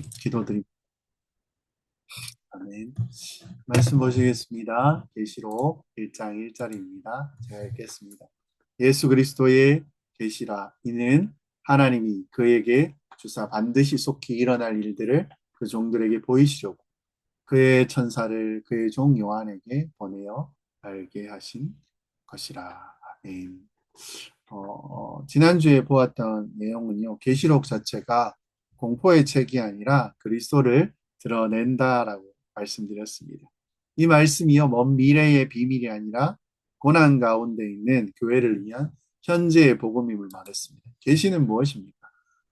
기도드립니다. 아멘. 말씀 보시겠습니다. 계시록 1장 1절입니다. 제가 읽겠습니다. 예수 그리스도의 계시라. 이는 하나님이 그에게 주사 반드시 속히 일어날 일들을 그 종들에게 보이시려고 그의 천사를 그의 종 요한에게 보내어 알게 하신 것이라. 아멘. 지난주에 보았던 내용은요, 계시록 자체가 공포의 책이 아니라 그리스도를 드러낸다라고 말씀드렸습니다. 이 말씀이요, 먼 미래의 비밀이 아니라 고난 가운데 있는 교회를 위한 현재의 복음임을 말했습니다. 계시는 무엇입니까?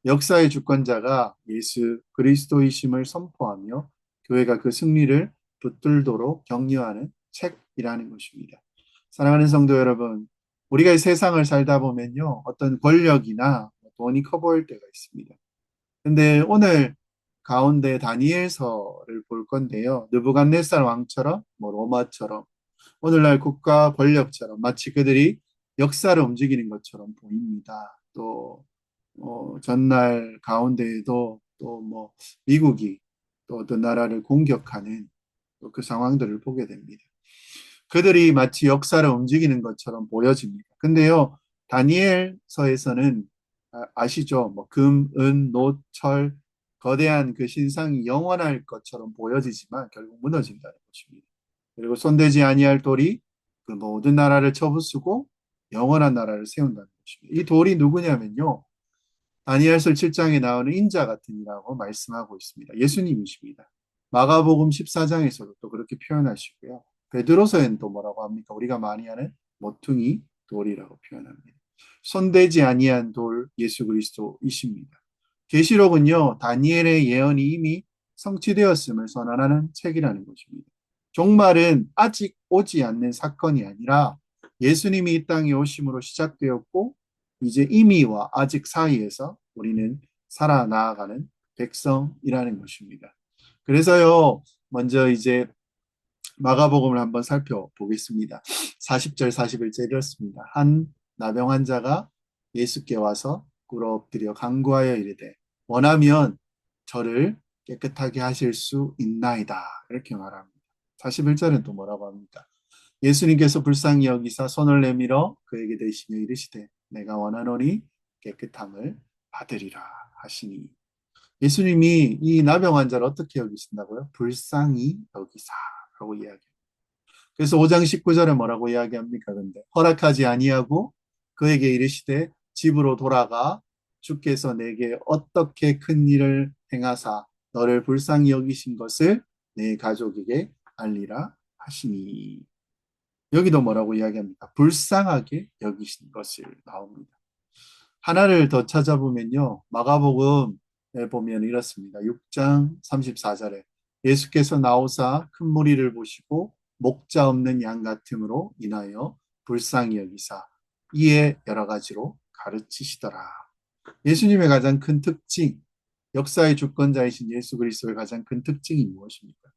역사의 주권자가 예수 그리스도이심을 선포하며 교회가 그 승리를 붙들도록 격려하는 책이라는 것입니다. 사랑하는 성도 여러분, 우리가 이 세상을 살다 보면요, 어떤 권력이나 돈이 커 보일 때가 있습니다. 근데 오늘 가운데 다니엘서를 볼 건데요. 느부갓네살 왕처럼, 로마처럼, 오늘날 국가 권력처럼 마치 그들이 역사를 움직이는 것처럼 보입니다. 또 전날 가운데에도 또 미국이 또 어떤 나라를 공격하는 또그 상황들을 보게 됩니다. 그들이 마치 역사를 움직이는 것처럼 보여집니다. 근데요, 다니엘서에서는 아시죠? 금, 은, 노, 철, 거대한 그 신상이 영원할 것처럼 보여지지만 결국 무너진다는 것입니다. 그리고 손대지 아니할 돌이 그 모든 나라를 쳐부수고 영원한 나라를 세운다는 것입니다. 이 돌이 누구냐면요, 다니엘서 7장에 나오는 인자 같으니라고 말씀하고 있습니다. 예수님이십니다. 마가복음 14장에서도 또 그렇게 표현하시고요. 베드로서에는 또 뭐라고 합니까? 우리가 많이 하는 모퉁이 돌이라고 표현합니다. 손대지 아니한 돌 예수 그리스도이십니다. 계시록은요, 다니엘의 예언이 이미 성취되었음을 선언하는 책이라는 것입니다. 종말은 아직 오지 않는 사건이 아니라 예수님이 이 땅에 오심으로 시작되었고 이제 이미와 아직 사이에서 우리는 살아나가는 백성이라는 것입니다. 그래서요, 먼저 이제 마가복음을 한번 살펴보겠습니다. 40절, 41절 이렇습니다. 한 나병 환자가 예수께 와서 꿇어 엎드려 간구하여 이르되 원하면 저를 깨끗하게 하실 수 있나이다. 이렇게 말합니다. 41절은 또 뭐라고 합니까? 예수님께서 불쌍히 여기사 손을 내밀어 그에게 대시며 이르시되 내가 원하노니 깨끗함을 받으리라 하시니 예수님이 이 나병 환자를 어떻게 여기신다고요? 불쌍히 여기사라고 이야기합니다. 그래서 5장 19절에 뭐라고 이야기합니까? 근데 허락하지 아니하고 그에게 이르시되 집으로 돌아가 주께서 내게 어떻게 큰 일을 행하사 너를 불쌍히 여기신 것을 내 가족에게 알리라 하시니 여기도 뭐라고 이야기합니까? 불쌍하게 여기신 것을 나옵니다. 하나를 더 찾아보면요. 마가복음에 보면 이렇습니다. 6장 34절에 예수께서 나오사 큰 무리를 보시고 목자 없는 양 같음으로 인하여 불쌍히 여기사 이에 여러 가지로 가르치시더라. 예수님의 가장 큰 특징, 역사의 주권자이신 예수 그리스도의 가장 큰 특징이 무엇입니까?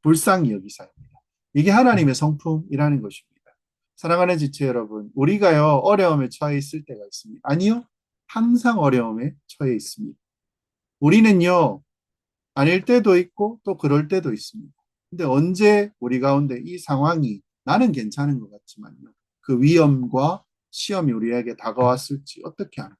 불쌍히 여기사입니다. 이게 하나님의 성품이라는 것입니다. 사랑하는 지체 여러분, 우리가요, 어려움에 처해 있을 때가 있습니다. 아니요, 항상 어려움에 처해 있습니다. 우리는요, 아닐 때도 있고 또 그럴 때도 있습니다. 근데 언제 우리 가운데 이 상황이 나는 괜찮은 것 같지만요, 그 위험과 시험이 우리에게 다가왔을지 어떻게 합니까?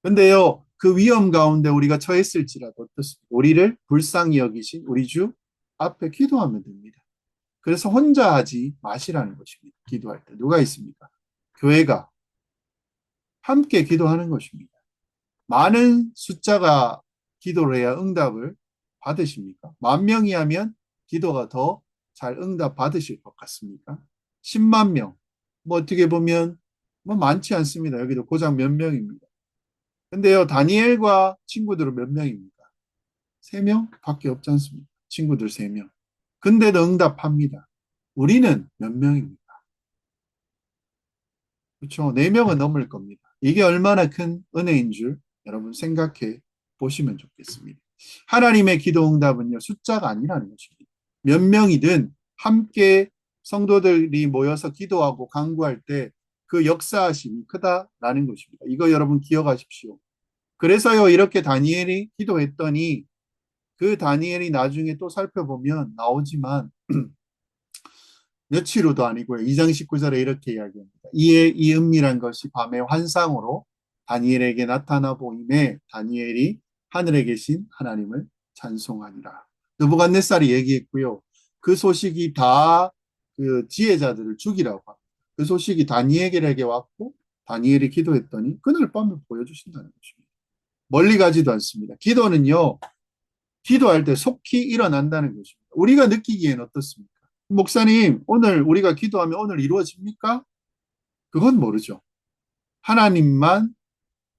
근데요, 그 위험 가운데 우리가 처했을지라도 어떻습니까? 우리를 불쌍히 여기신 우리 주 앞에 기도하면 됩니다. 그래서 혼자 하지 마시라는 것입니다. 기도할 때. 누가 있습니까? 교회가 함께 기도하는 것입니다. 많은 숫자가 기도를 해야 응답을 받으십니까? 10,000명이 하면 기도가 더 잘 응답 받으실 것 같습니까? 10만 명. 어떻게 보면 많지 않습니다. 여기도 고작 몇 명입니다. 근데요, 다니엘과 친구들은 몇 명입니까? 3명 밖에 없지 않습니까? 친구들 3명. 근데도 응답합니다. 우리는 몇 명입니까? 그렇죠. 4명은 넘을 겁니다. 이게 얼마나 큰 은혜인 줄 여러분 생각해 보시면 좋겠습니다. 하나님의 기도 응답은요, 숫자가 아니라는 것입니다. 몇 명이든 함께 성도들이 모여서 기도하고 간구할 때 그 역사하심이 크다라는 것입니다. 이거 여러분 기억하십시오. 그래서요, 이렇게 다니엘이 기도했더니 그 다니엘이 나중에 또 살펴보면 나오지만 며칠 후도 아니고요. 2장 19절에 이렇게 이야기합니다. 이에 이 은밀한 것이 밤의 환상으로 다니엘에게 나타나 보임에 다니엘이 하늘에 계신 하나님을 찬송하니라. 느부갓네살이 얘기했고요. 그 소식이 다 그 지혜자들을 죽이라고 합니다. 그 소식이 다니엘에게 왔고 다니엘이 기도했더니 그날 밤에 보여주신다는 것입니다. 멀리 가지도 않습니다. 기도는요. 기도할 때 속히 일어난다는 것입니다. 우리가 느끼기엔 어떻습니까? 목사님, 오늘 우리가 기도하면 오늘 이루어집니까? 그건 모르죠. 하나님만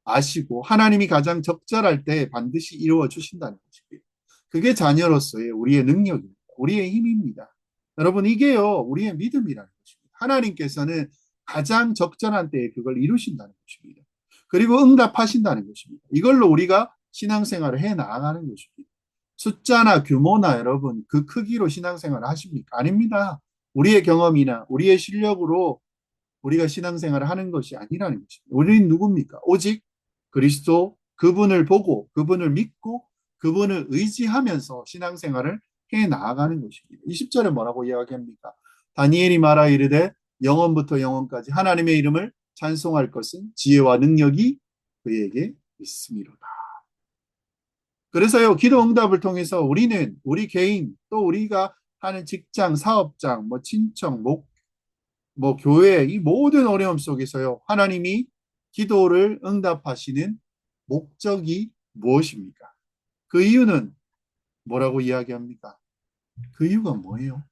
아시고 하나님이 가장 적절할 때 반드시 이루어 주신다는 것이고요. 그게 자녀로서의 우리의 능력입니다. 우리의 힘입니다. 여러분, 이게요, 우리의 믿음이라는 것입니다. 하나님께서는 가장 적절한 때에 그걸 이루신다는 것입니다. 그리고 응답하신다는 것입니다. 이걸로 우리가 신앙생활을 해 나가는 것입니다. 숫자나 규모나 여러분, 그 크기로 신앙생활을 하십니까? 아닙니다. 우리의 경험이나 우리의 실력으로 우리가 신앙생활을 하는 것이 아니라는 것입니다. 우리는 누굽니까? 오직 그리스도 그분을 보고 그분을 믿고 그분을 의지하면서 신앙생활을 해 나아가는 것입니다. 20절에 뭐라고 이야기합니까? 다니엘이 말하 이르되 영원부터 영원까지 하나님의 이름을 찬송할 것은 지혜와 능력이 그에게 있음이로다. 그래서요, 기도 응답을 통해서 우리는 우리 개인 또 우리가 하는 직장, 사업장, 뭐 친척, 뭐 교회 이 모든 어려움 속에서요, 하나님이 기도를 응답하시는 목적이 무엇입니까? 그 이유는 뭐라고 이야기합니까? 그 이유가 뭐예요?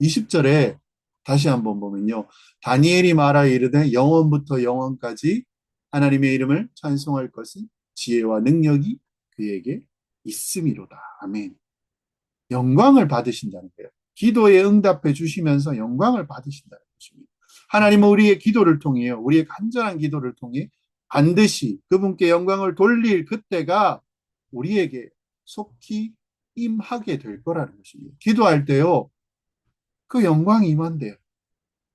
20절에 다시 한번 보면요. 다니엘이 말하 이르되 영원부터 영원까지 하나님의 이름을 찬송할 것은 지혜와 능력이 그에게 있음이로다. 아멘. 영광을 받으신다는 거예요. 기도에 응답해 주시면서 영광을 받으신다는 것입니다. 하나님은 우리의 기도를 통해요. 우리의 간절한 기도를 통해 반드시 그분께 영광을 돌릴 그때가 우리에게 속히 임하게 될 거라는 것입니다. 기도할 때요. 그 영광이 임한대요.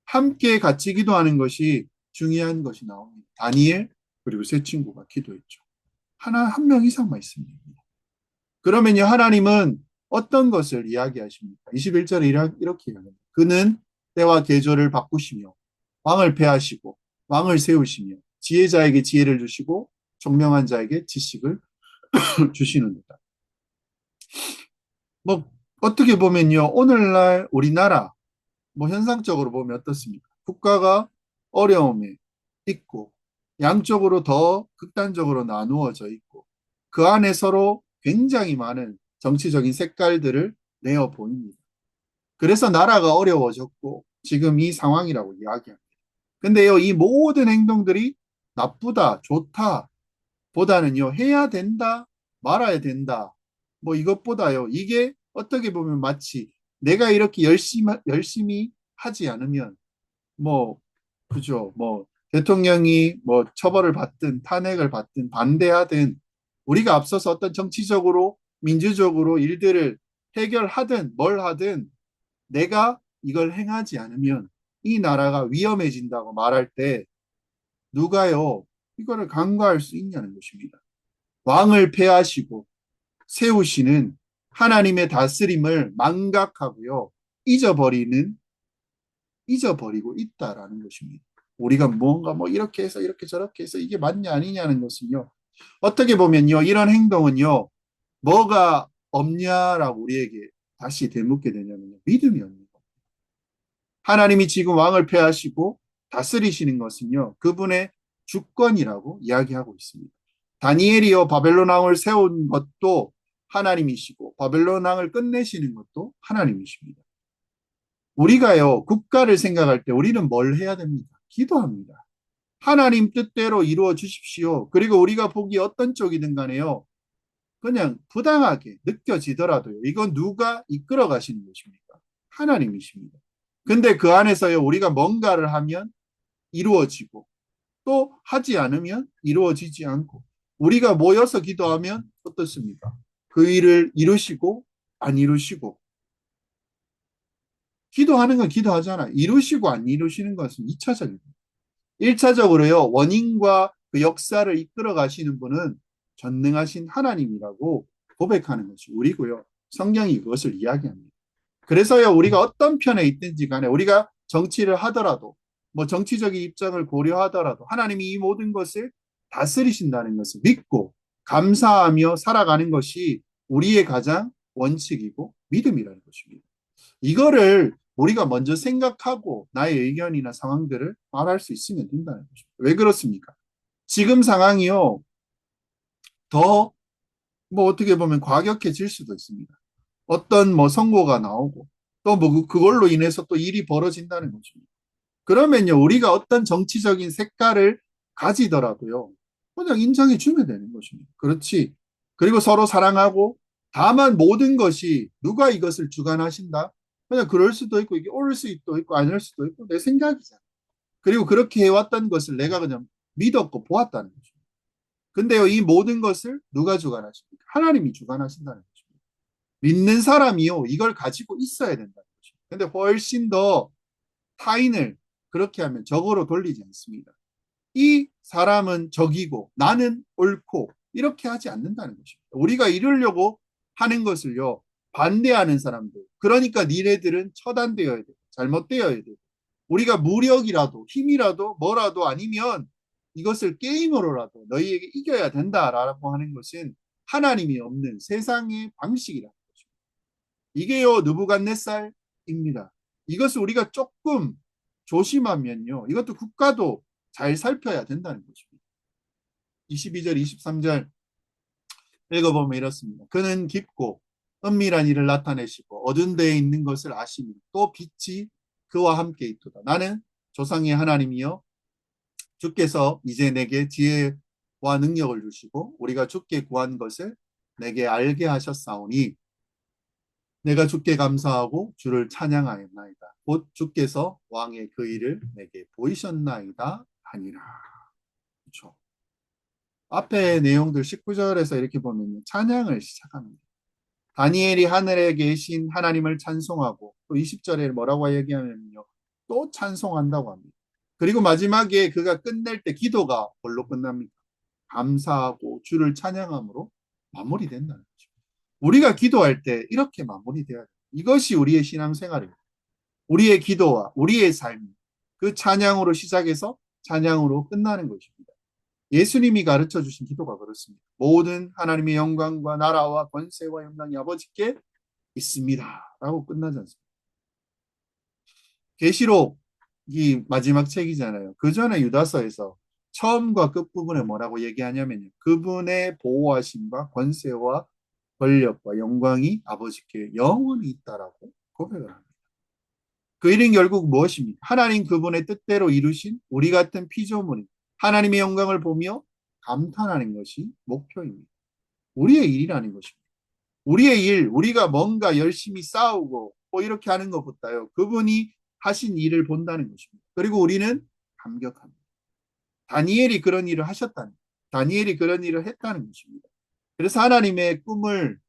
함께 같이 기도하는 것이 중요한 것이 나옵니다. 다니엘 그리고 세 친구가 기도했죠. 한 명 이상만 있습니다. 그러면요, 하나님은 어떤 것을 이야기하십니까? 21절에 이렇게 이야기합니다. 그는 때와 계절을 바꾸시며 왕을 폐하시고 왕을 세우시며 지혜자에게 지혜를 주시고 총명한 자에게 지식을 주시는도다. 뭐 어떻게 보면요, 오늘날 우리나라 뭐 현상적으로 보면 어떻습니까? 국가가 어려움에 있고 양쪽으로 더 극단적으로 나누어져 있고 그 안에 서로 굉장히 많은 정치적인 색깔들을 내어 보입니다. 그래서 나라가 어려워졌고 지금 이 상황이라고 이야기합니다. 근데요, 이 모든 행동들이 나쁘다, 좋다 보다는요, 해야 된다, 말아야 된다. 뭐 이것보다요, 이게 어떻게 보면 마치 내가 이렇게 열심히 하지 않으면 뭐, 그죠. 뭐, 대통령이 뭐 처벌을 받든 탄핵을 받든 반대하든 우리가 앞서서 어떤 정치적으로 민주적으로 일들을 해결하든 뭘 하든 내가 이걸 행하지 않으면 이 나라가 위험해진다고 말할 때 누가요, 이거를 간과할 수 있냐는 것입니다. 왕을 폐하시고 세우시는 하나님의 다스림을 망각하고요, 잊어버리고 있다라는 것입니다. 우리가 무언가 뭐 이렇게 해서 이렇게 저렇게 해서 이게 맞냐 아니냐는 것은요. 어떻게 보면요. 이런 행동은요. 뭐가 없냐라고 우리에게 다시 되묻게 되냐면요. 믿음이 없는 겁니다. 하나님이 지금 왕을 폐하시고 다스리시는 것은요. 그분의 주권이라고 이야기하고 있습니다. 다니엘이요. 바벨론 왕을 세운 것도 하나님이시고 바벨론 왕을 끝내시는 것도 하나님이십니다. 우리가요, 국가를 생각할 때 우리는 뭘 해야 됩니까? 기도합니다. 하나님 뜻대로 이루어 주십시오. 그리고 우리가 보기 어떤 쪽이든 간에요, 그냥 부당하게 느껴지더라도요, 이건 누가 이끌어 가시는 것입니까? 하나님이십니다. 근데 그 안에서요, 우리가 뭔가를 하면 이루어지고, 또 하지 않으면 이루어지지 않고, 우리가 모여서 기도하면 어떻습니까? 그 일을 이루시고, 안 이루시고, 기도하는 건 기도하잖아. 이루시고 안 이루시는 것은 2차적입니다. 1차적으로요, 원인과 그 역사를 이끌어 가시는 분은 전능하신 하나님이라고 고백하는 것이 우리고요. 성경이 그것을 이야기합니다. 그래서요, 우리가 어떤 편에 있든지 간에 우리가 정치를 하더라도, 뭐 정치적인 입장을 고려하더라도 하나님이 이 모든 것을 다스리신다는 것을 믿고 감사하며 살아가는 것이 우리의 가장 원칙이고 믿음이라는 것입니다. 이거를 우리가 먼저 생각하고 나의 의견이나 상황들을 말할 수 있으면 된다는 것입니다. 왜 그렇습니까? 지금 상황이요, 더 뭐 어떻게 보면 과격해질 수도 있습니다. 어떤 뭐 선고가 나오고 또 뭐 그걸로 인해서 또 일이 벌어진다는 것입니다. 그러면요, 우리가 어떤 정치적인 색깔을 가지더라도요, 그냥 인정해 주면 되는 것입니다. 그렇지. 그리고 서로 사랑하고, 다만 모든 것이 누가 이것을 주관하신다? 그냥 그럴 수도 있고, 이게 옳을 수도 있고, 아닐 수도 있고, 내 생각이잖아. 그리고 그렇게 해왔던 것을 내가 그냥 믿었고 보았다는 거죠. 근데요, 이 모든 것을 누가 주관하십니까? 하나님이 주관하신다는 것입니다. 믿는 사람이요, 이걸 가지고 있어야 된다는 거죠. 근데 훨씬 더 타인을 그렇게 하면 적으로 돌리지 않습니다. 이 사람은 적이고 나는 옳고 이렇게 하지 않는다는 것입니다. 우리가 이루려고 하는 것을요, 반대하는 사람들, 그러니까 니네들은 처단되어야 돼, 잘못되어야 돼, 우리가 무력이라도 힘이라도 뭐라도 아니면 이것을 게임으로라도 너희에게 이겨야 된다라고 하는 것은 하나님이 없는 세상의 방식이라는 것입니다. 이게요, 느부갓네살입니다. 이것을 우리가 조금 조심하면요, 이것도 국가도 잘 살펴야 된다는 것입니다. 22절, 23절 읽어보면 이렇습니다. 그는 깊고 은밀한 일을 나타내시고 어두운 데에 있는 것을 아시니 또 빛이 그와 함께 있도다. 나는 조상의 하나님이여 주께서 이제 내게 지혜와 능력을 주시고 우리가 주께 구한 것을 내게 알게 하셨사오니 내가 주께 감사하고 주를 찬양하였나이다. 곧 주께서 왕의 그 일을 내게 보이셨나이다 하니라. 그렇죠. 앞에 내용들 19절에서 이렇게 보면 찬양을 시작합니다. 다니엘이 하늘에 계신 하나님을 찬송하고 또 20절에 뭐라고 얘기하면요, 또 찬송한다고 합니다. 그리고 마지막에 그가 끝낼 때 기도가 뭘로 끝납니까? 감사하고 주를 찬양함으로 마무리된다는 거죠. 우리가 기도할 때 이렇게 마무리돼야 돼요. 이것이 우리의 신앙생활입니다. 우리의 기도와 우리의 삶이 그 찬양으로 시작해서 찬양으로 끝나는 것입니다. 예수님이 가르쳐 주신 기도가 그렇습니다. 모든 하나님의 영광과 나라와 권세와 영광이 아버지께 있습니다. 라고 끝나지 않습니다. 계시록이 마지막 책이잖아요. 그 전에 유다서에서 처음과 끝부분에 뭐라고 얘기하냐면요, 그분의 보호하심과 권세와 권력과 영광이 아버지께 영원히 있다라고 고백을 합니다. 그 일은 결국 무엇입니까? 하나님 그분의 뜻대로 이루신 우리 같은 피조물이 하나님의 영광을 보며 감탄하는 것이 목표입니다. 우리의 일이라는 것입니다. 우리의 일, 우리가 뭔가 열심히 싸우고 뭐 이렇게 하는 것보다요, 그분이 하신 일을 본다는 것입니다. 그리고 우리는 감격합니다. 다니엘이 그런 일을 하셨다는, 다니엘이 그런 일을 했다는 것입니다. 그래서 하나님의 꿈을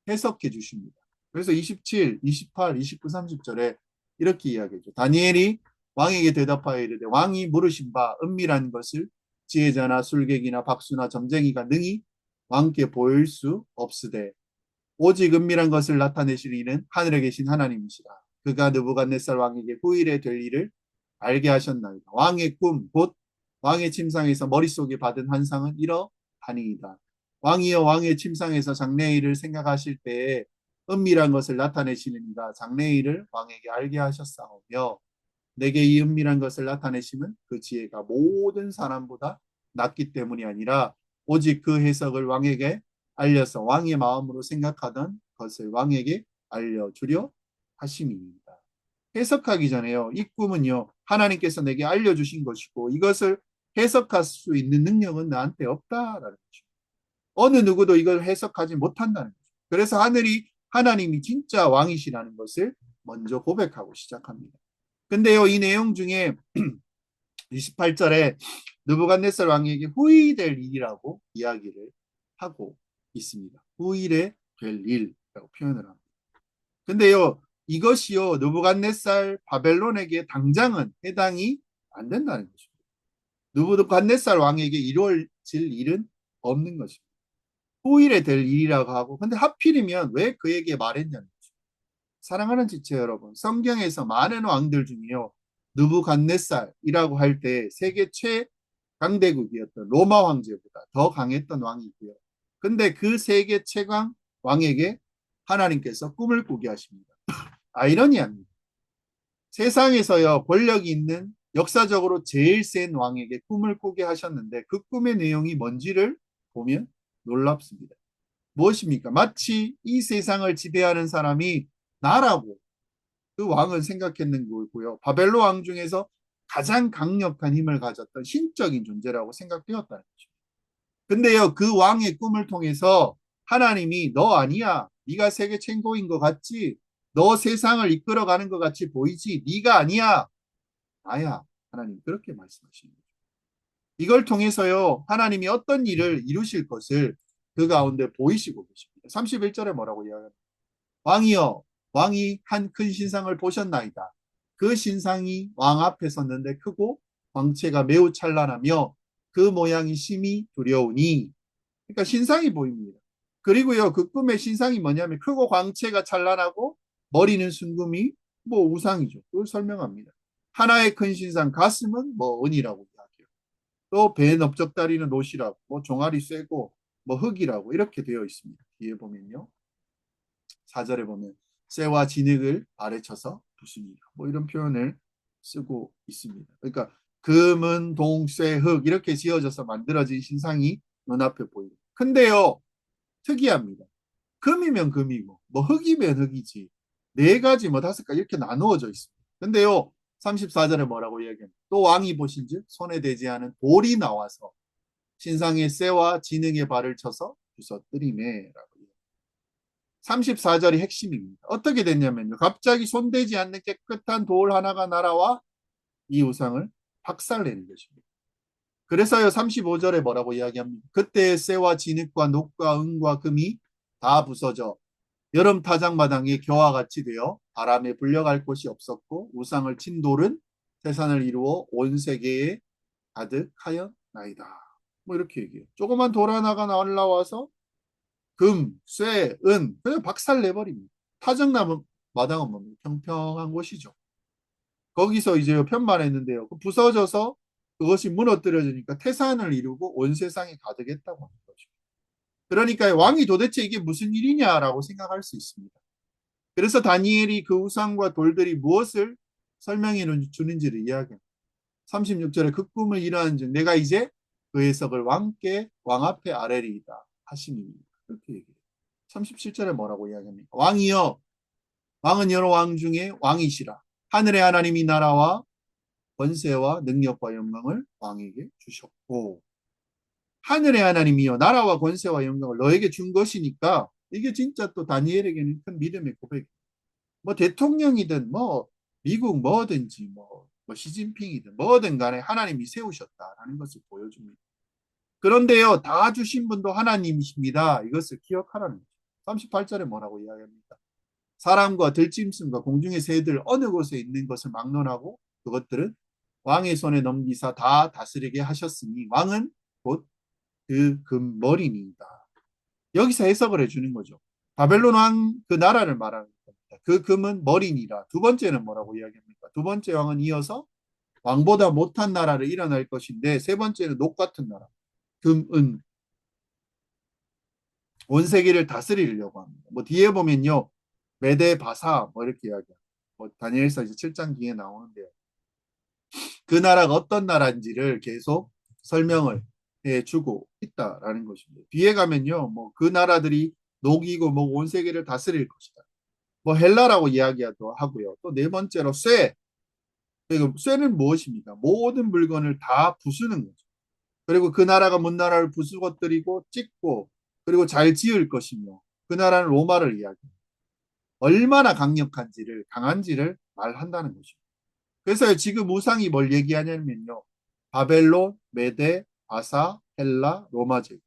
해석해 주십니다. 그래서 27, 28, 29, 30절에 이렇게 이야기하죠. 다니엘이 왕에게 대답하여 이르되 왕이 물으신 바 은밀한 것을 지혜자나 술객이나 박수나 점쟁이가 능히 왕께 보일 수 없으되 오직 은밀한 것을 나타내실 이는 하늘에 계신 하나님이시라. 그가 느부갓네살 왕에게 후일에 될 일을 알게 하셨나이다. 왕의 꿈, 곧 왕의 침상에서 머릿속에 받은 환상은 이러하니이다. 왕이여 왕의 침상에서 장래의 일을 생각하실 때에 은밀한 것을 나타내시는 이가 장래의 일을 왕에게 알게 하셨사오며 내게 이 은밀한 것을 나타내심은 그 지혜가 모든 사람보다 낫기 때문이 아니라 오직 그 해석을 왕에게 알려서 왕의 마음으로 생각하던 것을 왕에게 알려주려 하심입니다. 해석하기 전에요, 이 꿈은요, 하나님께서 내게 알려주신 것이고 이것을 해석할 수 있는 능력은 나한테 없다라는 거죠. 어느 누구도 이걸 해석하지 못한다는 거죠. 그래서 하늘이 하나님이 진짜 왕이시라는 것을 먼저 고백하고 시작합니다. 근데요, 이 내용 중에 28절에 느부갓네살 왕에게 후일될 일이라고 이야기를 하고 있습니다. 후일에 될 일이라고 표현을 합니다. 근데요, 이것이요, 느부갓네살 바벨론에게 당장은 해당이 안 된다는 것입니다. 느부갓네살 왕에게 이루어질 일은 없는 것입니다. 후일에 될 일이라고 하고, 근데 하필이면 왜 그에게 말했냐는 거죠. 사랑하는 지체 여러분, 성경에서 많은 왕들 중에요, 느부갓네살이라고 할 때 세계 최강대국이었던 로마 황제보다 더 강했던 왕이고요. 근데 그 세계 최강 왕에게 하나님께서 꿈을 꾸게 하십니다. 아이러니합니다. 세상에서요, 권력이 있는 역사적으로 제일 센 왕에게 꿈을 꾸게 하셨는데 그 꿈의 내용이 뭔지를 보면 놀랍습니다. 무엇입니까? 마치 이 세상을 지배하는 사람이 나라고 그 왕은 생각했는 거고요. 바벨로 왕 중에서 가장 강력한 힘을 가졌던 신적인 존재라고 생각되었다는 거죠. 근데요, 그 왕의 꿈을 통해서 하나님이 너 아니야. 네가 세계 최고인 것 같지? 너 세상을 이끌어가는 것 같이 보이지? 네가 아니야. 나야. 하나님 그렇게 말씀하시는 거죠. 이걸 통해서요, 하나님이 어떤 일을 이루실 것을 그 가운데 보이시고 계십니다. 31절에 뭐라고 이야기합니까? 왕이여, 왕이 한 큰 신상을 보셨나이다. 그 신상이 왕 앞에 섰는데 크고 광채가 매우 찬란하며 그 모양이 심히 두려우니. 그러니까 신상이 보입니다. 그리고요, 그 꿈의 신상이 뭐냐면 크고 광채가 찬란하고 머리는 순금이 뭐 우상이죠. 그걸 설명합니다. 하나의 큰 신상, 가슴은 뭐 은이라고 이야기해요. 또 배 넓적다리는 롯이라고, 뭐 종아리 쇠고 뭐 흙이라고 이렇게 되어 있습니다. 뒤에 보면요. 4절에 보면 쇠와 진흙을 발에 쳐서 부수니라. 뭐 이런 표현을 쓰고 있습니다. 그러니까 금은 동, 쇠, 흙 이렇게 지어져서 만들어진 신상이 눈앞에 보이고. 근데요, 특이합니다. 금이면 금이고 뭐 흙이면 흙이지. 네 가지 뭐 다섯 가지 이렇게 나누어져 있습니다. 근데요, 34절에 뭐라고 이야기합니까? 또 왕이 보신즉 손에 대지 않은 돌이 나와서 신상의 쇠와 진흙의 발을 쳐서 부서뜨리매라고. 34절이 핵심입니다. 어떻게 됐냐면요. 갑자기 손대지 않는 깨끗한 돌 하나가 날아와 이 우상을 박살내는 것입니다. 그래서요, 35절에 뭐라고 이야기합니까? 그때 쇠와 진흙과 녹과 은과 금이 다 부서져 여름 타작마당에 겨와 같이 되어 바람에 불려갈 곳이 없었고 우상을 친 돌은 태산을 이루어 온 세계에 가득하였나이다. 뭐 이렇게 얘기해요. 조그만 돌 하나가 올라와서 금, 쇠, 은 그냥 박살 내버립니다. 타정나무 마당은 뭡니까? 평평한 곳이죠. 거기서 이제 편말했는데요. 그 부서져서 그것이 무너뜨려지니까 태산을 이루고 온 세상에 가득했다고 하는 거죠. 그러니까 왕이 도대체 이게 무슨 일이냐라고 생각할 수 있습니다. 그래서 다니엘이 그 우상과 돌들이 무엇을 설명해 주는지를 이야기합니다. 36절에 그 꿈을 이루한 즉 내가 이제 그 해석을 왕께 왕 앞에 아뢰리이다 하심입니다. 그렇게 얘기해요. 37절에 뭐라고 이야기합니까? 왕이여, 왕은 여러 왕 중에 왕이시라. 하늘의 하나님이 나라와 권세와 능력과 영광을 왕에게 주셨고, 하늘의 하나님이여 나라와 권세와 영광을 너에게 준 것이니까 이게 진짜 또 다니엘에게는 큰 믿음의 고백이에요. 뭐 대통령이든 뭐 미국 뭐든지 뭐 시진핑이든 뭐든 간에 하나님이 세우셨다라는 것을 보여줍니다. 그런데요, 다 주신 분도 하나님이십니다. 이것을 기억하라는 거죠. 38절에 뭐라고 이야기합니까? 사람과 들짐승과 공중의 새들 어느 곳에 있는 것을 막론하고 그것들은 왕의 손에 넘기사 다 다스리게 하셨으니 왕은 곧 그 금머리니이다. 여기서 해석을 해주는 거죠. 바벨론 왕 그 나라를 말하는 겁니다. 그 금은 머리니라. 두 번째는 뭐라고 이야기합니까? 두 번째 왕은 이어서 왕보다 못한 나라를 일어날 것인데 세 번째는 녹 같은 나라. 금, 은, 온 세계를 다스리려고 합니다. 뭐 뒤에 보면요. 메데 바사 뭐 이렇게 이야기합니다. 뭐 다니엘서 이제 7장 뒤에 나오는데요. 그 나라가 어떤 나라인지를 계속 설명을 해주고 있다라는 것입니다. 뒤에 가면요. 뭐 그 나라들이 녹이고 뭐 온 세계를 다스릴 것이다. 뭐 헬라라고 이야기하기도 하고요. 또 네 번째로 쇠. 그리고 쇠는 무엇입니까? 모든 물건을 다 부수는 거죠. 그리고 그 나라가 문 나라를 부수고뜨리고 찍고 그리고 잘 지을 것이며 그 나라는 로마를 이야기합니다. 얼마나 강한지를 말한다는 것입니다. 그래서 지금 우상이 뭘 얘기하냐면요. 바벨론, 메데, 바사, 헬라, 로마 제국.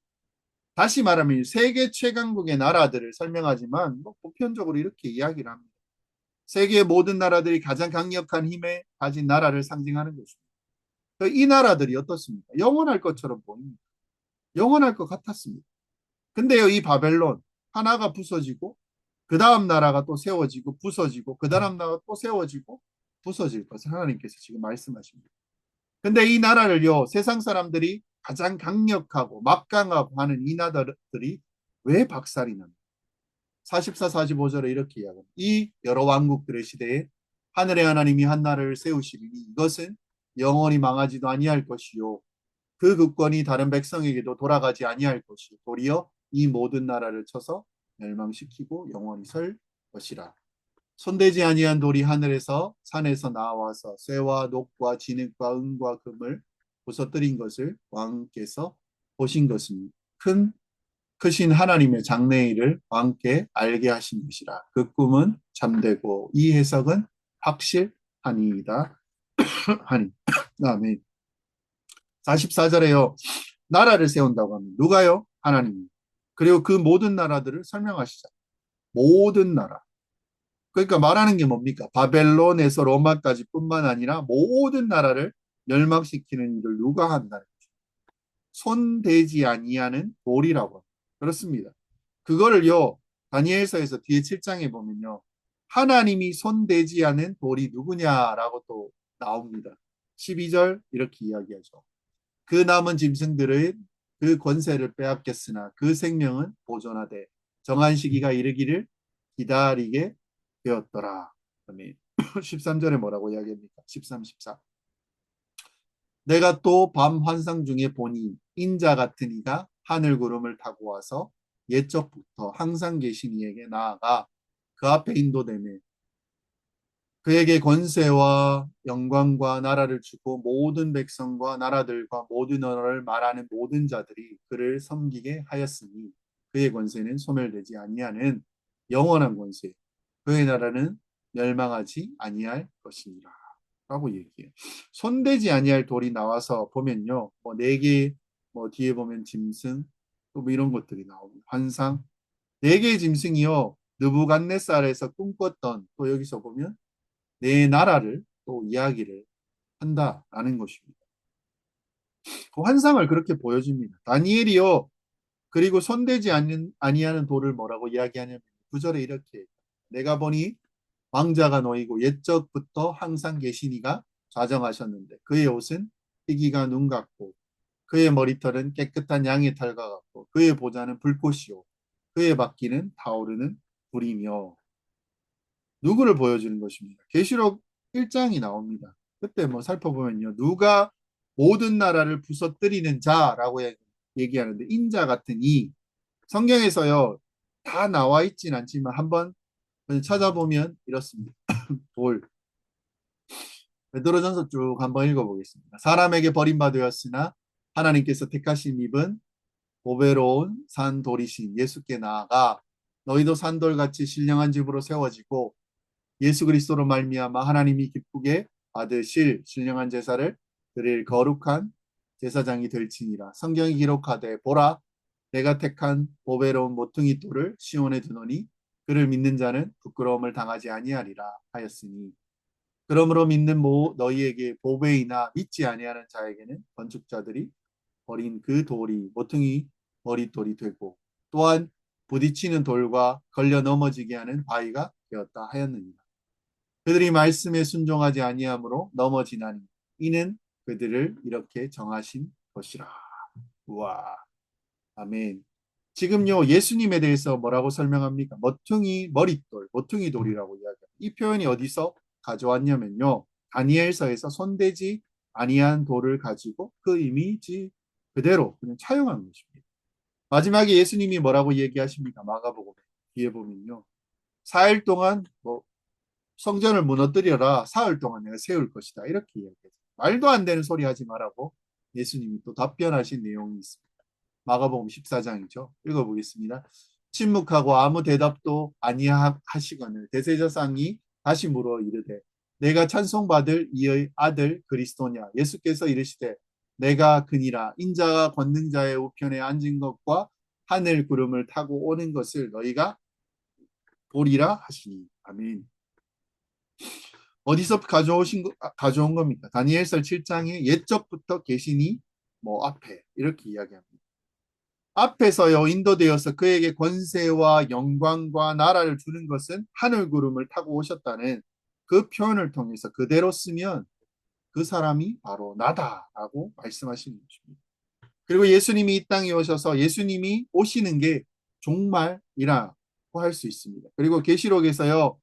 다시 말하면 세계 최강국의 나라들을 설명하지만 뭐 보편적으로 이렇게 이야기를 합니다. 세계의 모든 나라들이 가장 강력한 힘에 가진 나라를 상징하는 것입니다. 이 나라들이 어떻습니까? 영원할 것처럼 보입니다. 영원할 것 같았습니다. 근데요, 이 바벨론 하나가 부서지고 그 다음 나라가 또 세워지고 부서지고 그 다음 나라가 또 세워지고 부서질 것을 하나님께서 지금 말씀하십니다. 근데 이 나라를요, 세상 사람들이 가장 강력하고 막강하고 하는 이 나라들이 왜 박살이 납니까? 44, 45절에 이렇게 이야기합니다. 이 여러 왕국들의 시대에 하늘의 하나님이 한 나라를 세우시리니 이것은 영원히 망하지도 아니할 것이요 그 국권이 다른 백성에게도 돌아가지 아니할 것이요 도리어 이 모든 나라를 쳐서 멸망시키고 영원히 설 것이라. 손대지 아니한 돌이 하늘에서 산에서 나와서 쇠와 녹과 진흙과 은과 금을 부서뜨린 것을 왕께서 보신 것은 크신 하나님의 장래일을 왕께 알게 하신 것이라. 그 꿈은 잠되고 이 해석은 확실하니이다. 하니. 아멘. 44절에요. 나라를 세운다고 합니다. 누가요? 하나님이. 그리고 그 모든 나라들을 설명하시자. 모든 나라. 그러니까 말하는 게 뭡니까? 바벨론에서 로마까지 뿐만 아니라 모든 나라를 멸망시키는 일을 누가 한다는 거죠. 손대지 아니하는 돌이라고 합니다. 그렇습니다. 그거를요, 다니엘서에서 뒤에 7장에 보면요. 하나님이 손대지 않은 돌이 누구냐라고 또 나옵니다. 12절 이렇게 이야기하죠. 그 남은 짐승들의 그 권세를 빼앗겼으나 그 생명은 보존하되 정한 시기가 이르기를 기다리게 되었더라. 아멘. 13절에 뭐라고 이야기합니까? 13, 14. 내가 또 밤 환상 중에 보니 인자 같은 이가 하늘 구름을 타고 와서 옛적부터 항상 계신 이에게 나아가 그 앞에 인도되매 그에게 권세와 영광과 나라를 주고 모든 백성과 나라들과 모든 언어를 말하는 모든 자들이 그를 섬기게 하였으니 그의 권세는 소멸되지 아니하는 영원한 권세 그의 나라는 멸망하지 아니할 것이니라 라고 얘기해요. 손대지 아니할 돌이 나와서 보면요. 뭐 네 개, 뭐 뒤에 보면 짐승, 또 뭐 이런 것들이 나옵니다. 환상. 네 개의 짐승이요. 느부갓네살에서 꿈꿨던 또 여기서 보면 내 나라를 또 이야기를 한다라는 것입니다. 그 환상을 그렇게 보여줍니다. 다니엘이요. 그리고 손대지 아니하는 돌을 뭐라고 이야기하냐면 9절에 이렇게 내가 보니 왕자가 놓이고 옛적부터 항상 계시니가 좌정하셨는데 그의 옷은 희기가 눈 같고 그의 머리털은 깨끗한 양의 털과 같고 그의 보좌는 불꽃이요 그의 바퀴는 타오르는 불이며 누구를 보여주는 것입니다. 계시록 1장이 나옵니다. 그때 뭐 살펴보면요. 누가 모든 나라를 부서뜨리는 자라고 얘기하는데 인자 같은 이 성경에서요. 다 나와 있진 않지만 한번 찾아보면 이렇습니다. 돌. 베드로전서 쭉 한번 읽어보겠습니다. 사람에게 버림받으였으나 하나님께서 택하신 입은 보배로운 산돌이신 예수께 나아가 너희도 산돌같이 신령한 집으로 세워지고 예수 그리스도로 말미암아 하나님이 기쁘게 받으실 신령한 제사를 드릴 거룩한 제사장이 될지니라. 성경이 기록하되 보라 내가 택한 보배로운 모퉁이 돌을 시온에 두노니 그를 믿는 자는 부끄러움을 당하지 아니하리라 하였으니 그러므로 믿는 너희에게 보배이나 믿지 아니하는 자에게는 건축자들이 버린 그 돌이 모퉁이 머릿돌이 되고 또한 부딪히는 돌과 걸려 넘어지게 하는 바위가 되었다 하였느니라. 그들이 말씀에 순종하지 아니하므로 넘어지나니 이는 그들을 이렇게 정하신 것이라. 우와. 아멘. 지금요 예수님에 대해서 뭐라고 설명합니까? 모퉁이 머릿돌, 모퉁이 돌이라고 이야기합니다. 이 표현이 어디서 가져왔냐면요. 다니엘서에서 손대지 아니한 돌을 가지고 그 이미지 그대로 그냥 차용한 것입니다. 마지막에 예수님이 뭐라고 얘기하십니까? 마가복음에 뒤에 보면요. 4일 동안 뭐 성전을 무너뜨려라. 사흘 동안 내가 세울 것이다. 이렇게 이야기해요. 말도 안 되는 소리 하지 말라고 예수님이 또 답변하신 내용이 있습니다. 마가복음 14장이죠. 읽어보겠습니다. 침묵하고 아무 대답도 아니하시거늘 대제사장이 다시 물어 이르되 내가 찬송받을 이의 아들 그리스도냐 예수께서 이르시되 내가 그니라 인자가 권능자의 우편에 앉은 것과 하늘 구름을 타고 오는 것을 너희가 보리라 하시니 아멘. 어디서 가져온 겁니까? 다니엘서 7장에 옛적부터 계시니 뭐 앞에 이렇게 이야기합니다. 앞에서요 인도되어서 그에게 권세와 영광과 나라를 주는 것은 하늘 구름을 타고 오셨다는 그 표현을 통해서 그대로 쓰면 그 사람이 바로 나다라고 말씀하시는 것입니다. 그리고 예수님이 이 땅에 오셔서 예수님이 오시는 게 종말이라고 할 수 있습니다. 그리고 계시록에서요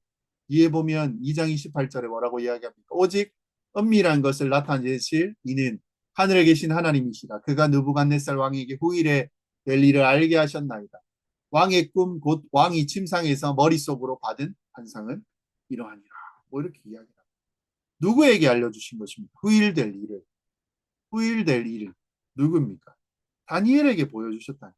뒤에 보면 2장 28절에 뭐라고 이야기합니까? 오직 은밀한 것을 나타내실 이는 하늘에 계신 하나님이시라. 그가 느부갓네살 왕에게 후일에 될 일을 알게 하셨나이다. 왕의 꿈 곧 왕이 침상에서 머릿속으로 받은 환상은 이러하니라. 뭐 이렇게 이야기합니다. 누구에게 알려주신 것입니까? 후일될 일을. 후일될 일을. 누굽니까? 다니엘에게 보여주셨다.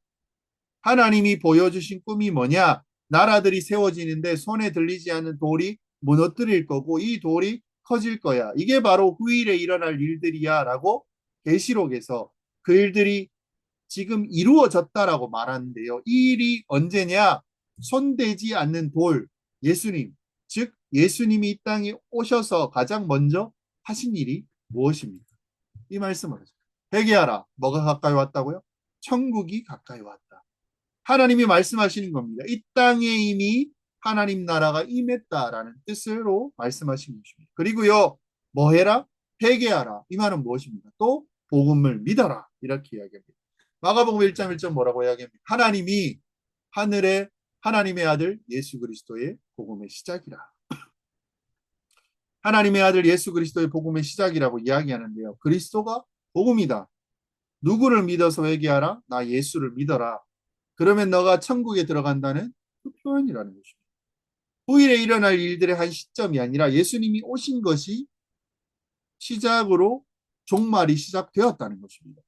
하나님이 보여주신 꿈이 뭐냐? 나라들이 세워지는데 손에 들리지 않는 돌이 무너뜨릴 거고 이 돌이 커질 거야. 이게 바로 후일에 일어날 일들이야 라고 계시록에서 그 일들이 지금 이루어졌다라고 말하는데요. 이 일이 언제냐? 손대지 않는 돌, 예수님. 즉 예수님이 이 땅에 오셔서 가장 먼저 하신 일이 무엇입니까? 이 말씀을 하죠. 회개하라. 뭐가 가까이 왔다고요? 천국이 가까이 왔다. 하나님이 말씀하시는 겁니다. 이 땅에 이미 하나님 나라가 임했다라는 뜻으로 말씀하시는 것입니다. 그리고요, 뭐 해라? 회개하라. 이 말은 무엇입니까? 또 복음을 믿어라. 이렇게 이야기합니다. 마가복음 1장 1절 뭐라고 이야기합니까? 하나님이 하늘에 하나님의 아들 예수 그리스도의 복음의 시작이라. 하나님의 아들 예수 그리스도의 복음의 시작이라고 이야기하는데요. 그리스도가 복음이다. 누구를 믿어서 회개하라? 나 예수를 믿어라. 그러면 너가 천국에 들어간다는 그 표현이라는 것입니다. 후일에 일어날 일들의 한 시점이 아니라 예수님이 오신 것이 시작으로 종말이 시작되었다는 것입니다.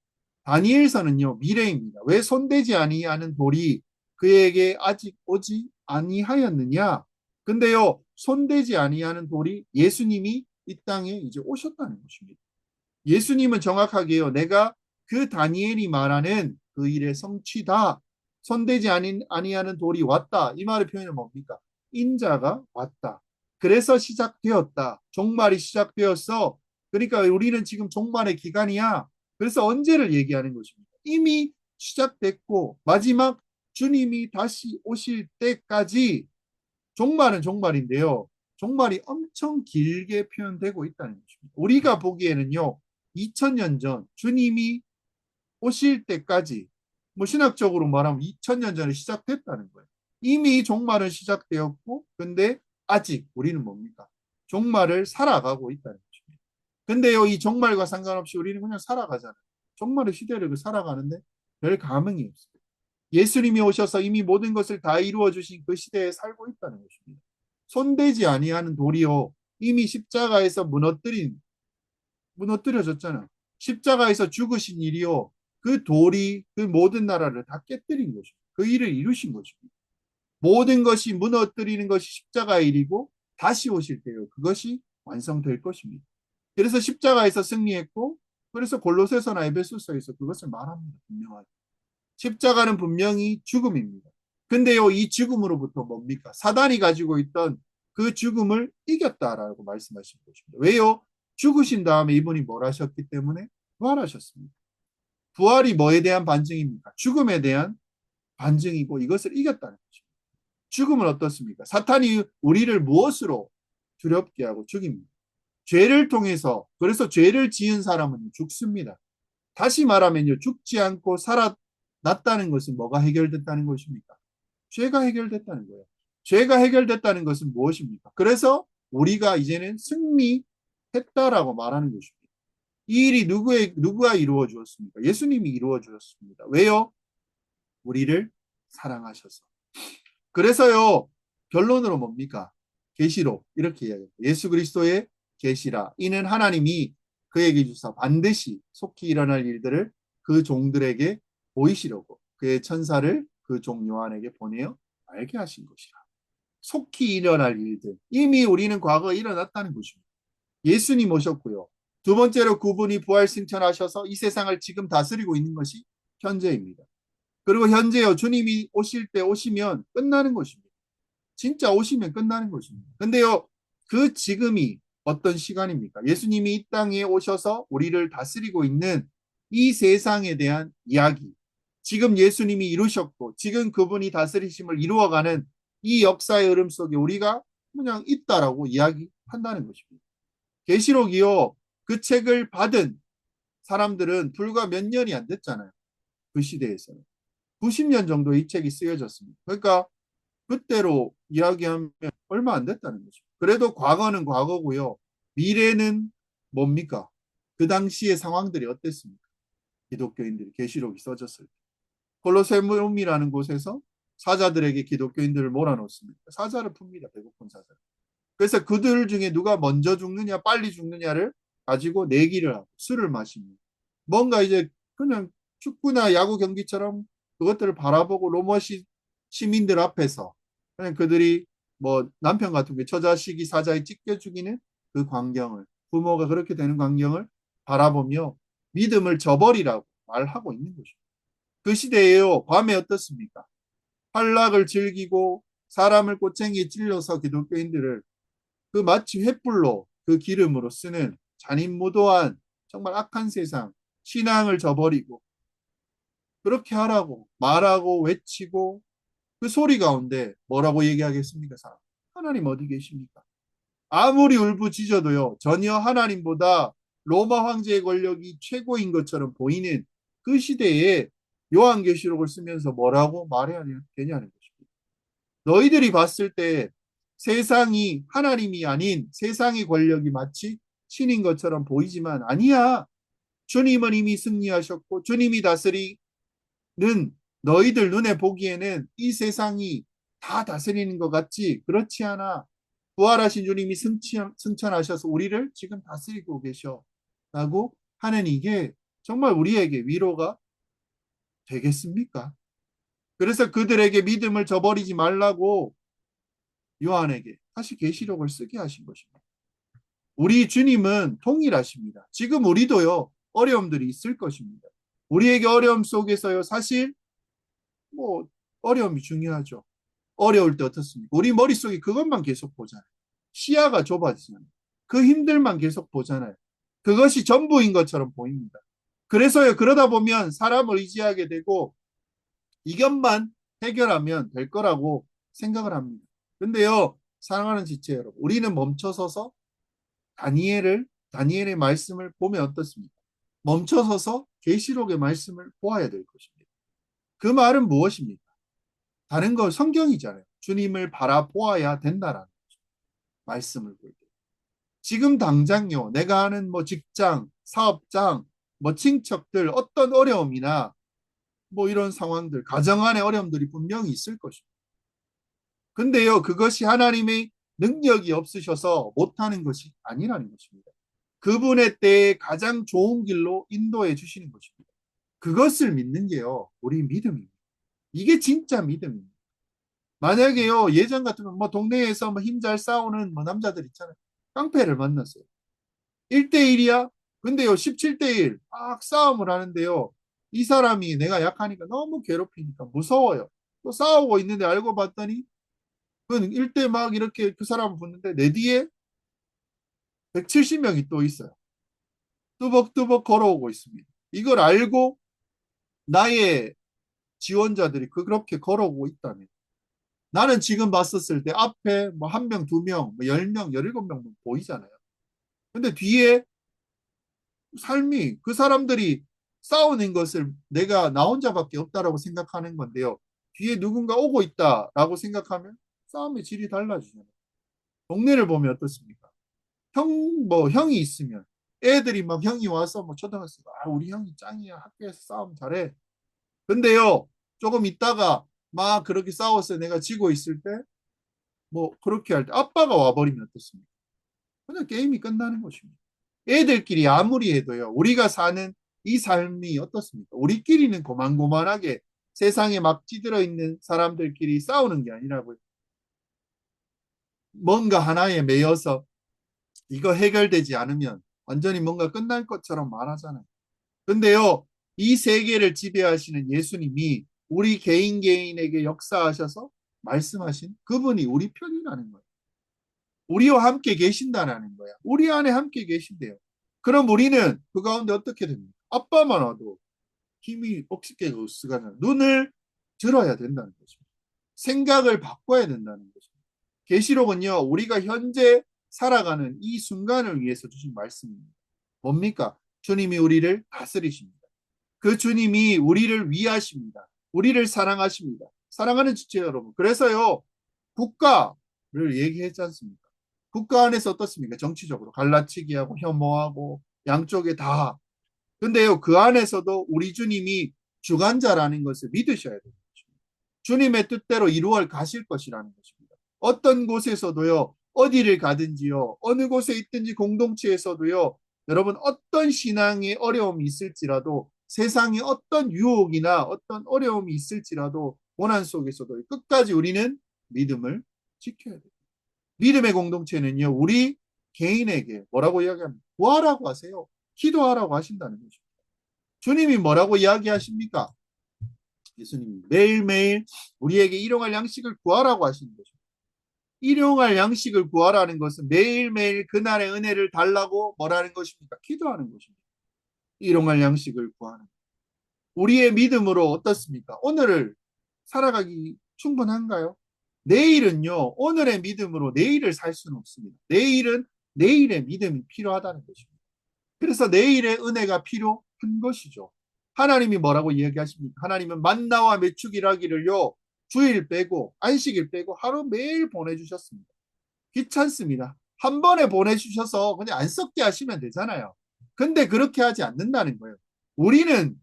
다니엘서는요 미래입니다. 왜 손대지 아니하는 돌이 그에게 아직 오지 아니하였느냐? 근데요 손대지 아니하는 돌이 예수님이 이 땅에 이제 오셨다는 것입니다. 예수님은 정확하게요 내가 그 다니엘이 말하는 그 일의 성취다. 손대지 아니하는 돌이 왔다. 이 말의 표현은 뭡니까? 인자가 왔다. 그래서 시작되었다. 종말이 시작되었어. 그러니까 우리는 지금 종말의 기간이야. 그래서 언제를 얘기하는 것입니까? 이미 시작됐고 마지막 주님이 다시 오실 때까지 종말은 종말인데요. 종말이 엄청 길게 표현되고 있다는 것입니다. 우리가 보기에는요. 2000년 전 주님이 오실 때까지 뭐 신학적으로 말하면 2000년 전에 시작됐다는 거예요. 이미 종말은 시작되었고 근데 아직 우리는 뭡니까? 종말을 살아가고 있다는 것입니다. 근데요 이 종말과 상관없이 우리는 그냥 살아가잖아요. 종말의 시대를 살아가는데 별 감흥이 없어요. 예수님이 오셔서 이미 모든 것을 다 이루어 주신 그 시대에 살고 있다는 것입니다. 손대지 아니하는 돌이요 이미 십자가에서 무너뜨려졌잖아. 십자가에서 죽으신 일이요 그 돌이 그 모든 나라를 다 깨뜨린 것입니다. 그 일을 이루신 것입니다. 모든 것이 무너뜨리는 것이 십자가의 일이고 다시 오실 때요 그것이 완성될 것입니다. 그래서 십자가에서 승리했고 그래서 골로새서나 에베소서에서 그것을 말합니다. 분명하게. 십자가는 분명히 죽음입니다. 근데요 이 죽음으로부터 뭡니까? 사단이 가지고 있던 그 죽음을 이겼다라고 말씀하신 것입니다. 왜요? 죽으신 다음에 이분이 뭘 하셨기 때문에 부활하셨습니다. 부활이 뭐에 대한 반증입니까? 죽음에 대한 반증이고 이것을 이겼다는 것입니다. 죽음은 어떻습니까? 사탄이 우리를 무엇으로 두렵게 하고 죽입니다. 죄를 통해서 그래서 죄를 지은 사람은 죽습니다. 다시 말하면요 죽지 않고 살아났다는 것은 뭐가 해결됐다는 것입니까? 죄가 해결됐다는 거예요. 죄가 해결됐다는 것은 무엇입니까? 그래서 우리가 이제는 승리했다라고 말하는 것입니다. 이 일이 누가 이루어 주었습니까? 예수님이 이루어 주었습니다. 왜요? 우리를 사랑하셔서. 그래서요, 결론으로 뭡니까? 계시록 이렇게 이야기합니다. 예수 그리스도의 계시라. 이는 하나님이 그에게 주사 반드시 속히 일어날 일들을 그 종들에게 보이시려고 그의 천사를 그 종 요한에게 보내어 알게 하신 것이라. 속히 일어날 일들. 이미 우리는 과거에 일어났다는 것입니다. 예수님 오셨고요. 두 번째로 그분이 부활 승천하셔서 이 세상을 지금 다스리고 있는 것이 현재입니다. 그리고 현재요. 주님이 오실 때 오시면 끝나는 것입니다. 진짜 오시면 끝나는 것입니다. 근데요. 그 지금이 어떤 시간입니까? 예수님이 이 땅에 오셔서 우리를 다스리고 있는 이 세상에 대한 이야기. 지금 예수님이 이루셨고 지금 그분이 다스리심을 이루어가는 이 역사의 흐름 속에 우리가 그냥 있다라고 이야기한다는 것입니다. 계시록이요. 그 책을 받은 사람들은 불과 몇 년이 안 됐잖아요. 그 시대에서는. 90년 정도 이 책이 쓰여졌습니다. 그러니까 그때로 이야기하면 얼마 안 됐다는 거죠. 그래도 과거는 과거고요. 미래는 뭡니까? 그 당시의 상황들이 어땠습니까? 기독교인들이 계시록이 써졌을 때. 콜로세움이라는 곳에서 사자들에게 기독교인들을 몰아넣습니다. 사자를 풉니다. 배고픈 사자. 그래서 그들 중에 누가 먼저 죽느냐, 빨리 죽느냐를 가지고 내기를 하고 술을 마십니다. 뭔가 이제 그냥 축구나 야구 경기처럼 그것들을 바라보고 로마 시민들 앞에서 그냥 그들이 뭐 남편 같은 게 처자식이 사자에 찢겨 죽이는 그 광경을 부모가 그렇게 되는 광경을 바라보며 믿음을 저버리라고 말하고 있는 것이죠. 그 시대에요. 밤에 어떻습니까? 환락을 즐기고 사람을 꼬챙이에 찔러서 기독교인들을 그 마치 횃불로 그 기름으로 쓰는 잔인무도한 정말 악한 세상, 신앙을 저버리고 그렇게 하라고 말하고 외치고 그 소리 가운데 뭐라고 얘기하겠습니까, 사람? 하나님 어디 계십니까? 아무리 울부짖어도요, 전혀 하나님보다 로마 황제의 권력이 최고인 것처럼 보이는 그 시대에 요한계시록을 쓰면서 뭐라고 말해야 되냐는 것입니다. 너희들이 봤을 때 세상이 하나님이 아닌 세상의 권력이 마치 신인 것처럼 보이지만 아니야. 주님은 이미 승리하셨고 주님이 다스리는 너희들 눈에 보기에는 이 세상이 다 다스리는 것 같지 그렇지 않아. 부활하신 주님이 승천하셔서 우리를 지금 다스리고 계셔. 라고 하는 이게 정말 우리에게 위로가 되겠습니까? 그래서 그들에게 믿음을 저버리지 말라고 요한에게 다시 계시록을 쓰게 하신 것입니다. 우리 주님은 동일하십니다. 지금 우리도요, 어려움들이 있을 것입니다. 우리에게 어려움 속에서요, 사실 뭐 어려움이 중요하죠. 어려울 때 어떻습니까? 우리 머릿속에 그것만 계속 보잖아요. 시야가 좁아지잖아요. 그 힘들만 계속 보잖아요. 그것이 전부인 것처럼 보입니다. 그래서요, 그러다 보면 사람을 의지하게 되고 이것만 해결하면 될 거라고 생각을 합니다. 근데요, 사랑하는 지체 여러분, 우리는 멈춰서서 다니엘의 말씀을 보면 어떻습니까? 멈춰서서 계시록의 말씀을 보아야 될 것입니다. 그 말은 무엇입니까? 다른 건 성경이잖아요. 주님을 바라보아야 된다라는 거죠. 말씀을 볼 때. 지금 당장요, 내가 하는 뭐 직장, 사업장, 뭐 친척들 어떤 어려움이나 뭐 이런 상황들, 가정 안의 어려움들이 분명히 있을 것입니다. 근데요, 그것이 하나님의 능력이 없으셔서 못하는 것이 아니라는 것입니다. 그분의 때에 가장 좋은 길로 인도해 주시는 것입니다. 그것을 믿는 게요, 우리 믿음입니다. 이게 진짜 믿음입니다. 만약에요, 예전 같으면 뭐 동네에서 뭐 힘 잘 싸우는 뭐 남자들 있잖아요. 깡패를 만났어요. 1대1이야? 근데요, 17대1 막 싸움을 하는데요. 이 사람이 내가 약하니까 너무 괴롭히니까 무서워요. 또 싸우고 있는데 알고 봤더니 그 1대 막 이렇게 그 사람을 붙는데 내 뒤에 170명이 또 있어요. 뚜벅뚜벅 걸어오고 있습니다. 이걸 알고 나의 지원자들이 그렇게 걸어오고 있다면 나는 지금 봤었을 때 앞에 뭐 한 명, 두 명, 뭐 10명, 17명 보이잖아요. 근데 뒤에 삶이 그 사람들이 싸우는 것을 내가 나 혼자밖에 없다라고 생각하는 건데요. 뒤에 누군가 오고 있다라고 생각하면 싸움의 질이 달라지잖아요. 동네를 보면 어떻습니까? 형이 있으면 애들이 막 형이 와서 뭐 초등학생, 우리 형이 짱이야. 학교에서 싸움 잘해. 근데요, 조금 있다가 막 그렇게 싸웠어요. 내가 지고 있을 때, 뭐 그렇게 할 때 아빠가 와버리면 어떻습니까? 그냥 게임이 끝나는 것입니다. 애들끼리 아무리 해도요, 우리가 사는 이 삶이 어떻습니까? 우리끼리는 고만고만하게 세상에 막 찌들어 있는 사람들끼리 싸우는 게 아니라고요. 뭔가 하나에 매여서 이거 해결되지 않으면 완전히 뭔가 끝날 것처럼 말하잖아요. 근데요, 이 세계를 지배하시는 예수님이 우리 개인 개인에게 역사하셔서 말씀하신 그분이 우리 편이라는 거예요. 우리와 함께 계신다는 거야. 우리 안에 함께 계신대요. 그럼 우리는 그 가운데 어떻게 됩니까? 아빠만 와도 힘이 억지게 으스가는 눈을 들어야 된다는 것입니다. 생각을 바꿔야 된다는 것입니다. 계시록은요, 우리가 현재 살아가는 이 순간을 위해서 주신 말씀입니다. 뭡니까? 주님이 우리를 다스리십니다. 그 주님이 우리를 위하십니다. 우리를 사랑하십니다. 사랑하는 지체 여러분. 그래서요, 국가를 얘기했지 않습니까? 국가 안에서 어떻습니까? 정치적으로 갈라치기하고 혐오하고 양쪽에 다. 근데요, 그 안에서도 우리 주님이 주관자라는 것을 믿으셔야 됩니다. 주님의 뜻대로 이루어 가실 것이라는 것입니다. 어떤 곳에서도요, 어디를 가든지요, 어느 곳에 있든지 공동체에서도요, 여러분 어떤 신앙의 어려움이 있을지라도 세상에 어떤 유혹이나 어떤 어려움이 있을지라도 고난 속에서도 끝까지 우리는 믿음을 지켜야 됩니다. 믿음의 공동체는요, 우리 개인에게 뭐라고 이야기합니까? 구하라고 하세요. 기도하라고 하신다는 것입니다. 주님이 뭐라고 이야기하십니까? 예수님이 매일매일 우리에게 일용할 양식을 구하라고 하시는 것입니다. 일용할 양식을 구하라는 것은 매일매일 그날의 은혜를 달라고 뭐라는 것입니까? 기도하는 것입니다. 일용할 양식을 구하는. 우리의 믿음으로 어떻습니까? 오늘을 살아가기 충분한가요? 내일은요, 오늘의 믿음으로 내일을 살 수는 없습니다. 내일은 내일의 믿음이 필요하다는 것입니다. 그래서 내일의 은혜가 필요한 것이죠. 하나님이 뭐라고 이야기하십니까? 하나님은 만나와 메추기라기를요, 주일 빼고 안식일 빼고 하루 매일 보내주셨습니다. 귀찮습니다. 한 번에 보내주셔서 그냥 안 썩게 하시면 되잖아요. 근데 그렇게 하지 않는다는 거예요. 우리는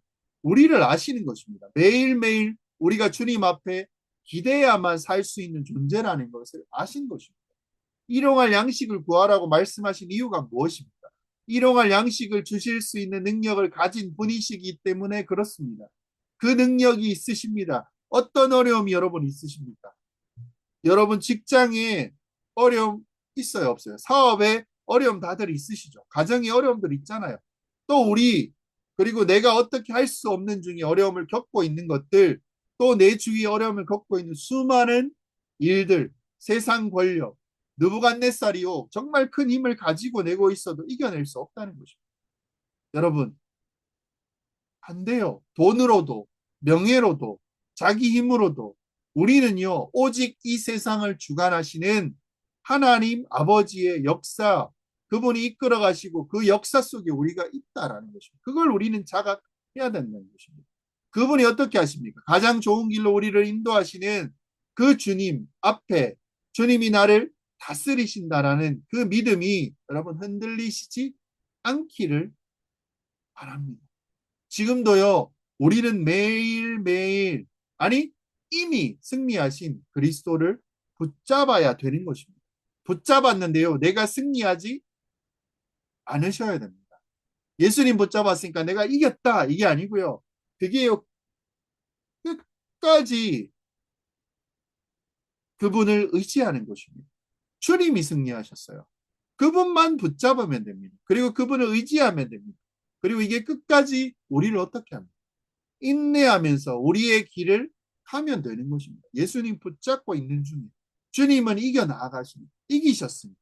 우리를 아시는 것입니다. 매일매일 우리가 주님 앞에 기대야만 살 수 있는 존재라는 것을 아신 것입니다. 일용할 양식을 구하라고 말씀하신 이유가 무엇입니까? 일용할 양식을 주실 수 있는 능력을 가진 분이시기 때문에 그렇습니다. 그 능력이 있으십니다. 어떤 어려움이 여러분 있으십니까? 여러분 직장에 어려움 있어요, 없어요? 사업에 어려움 다들 있으시죠? 가정에 어려움들 있잖아요. 또 우리 그리고 내가 어떻게 할 수 없는 중에 어려움을 겪고 있는 것들, 또 내 주위에 어려움을 겪고 있는 수많은 일들, 세상 권력, 느부갓네살이요, 정말 큰 힘을 가지고 내고 있어도 이겨낼 수 없다는 것입니다. 여러분, 안 돼요. 돈으로도, 명예로도, 자기 힘으로도 우리는요, 오직 이 세상을 주관하시는 하나님 아버지의 역사, 그분이 이끌어 가시고 그 역사 속에 우리가 있다라는 것입니다. 그걸 우리는 자각해야 된다는 것입니다. 그분이 어떻게 하십니까? 가장 좋은 길로 우리를 인도하시는 그 주님 앞에 주님이 나를 다스리신다라는 그 믿음이 여러분 흔들리시지 않기를 바랍니다. 지금도요, 우리는 매일매일, 아니, 이미 승리하신 그리스도를 붙잡아야 되는 것입니다. 붙잡았는데요, 내가 승리하지 않으셔야 됩니다. 예수님 붙잡았으니까 내가 이겼다, 이게 아니고요. 그게요, 끝까지 그분을 의지하는 것입니다. 주님이 승리하셨어요. 그분만 붙잡으면 됩니다. 그리고 그분을 의지하면 됩니다. 그리고 이게 끝까지 우리를 어떻게 합니까? 인내하면서 우리의 길을 가면 되는 것입니다. 예수님 붙잡고 있는 중에 주님은 이겨나가십니다. 이기셨습니다.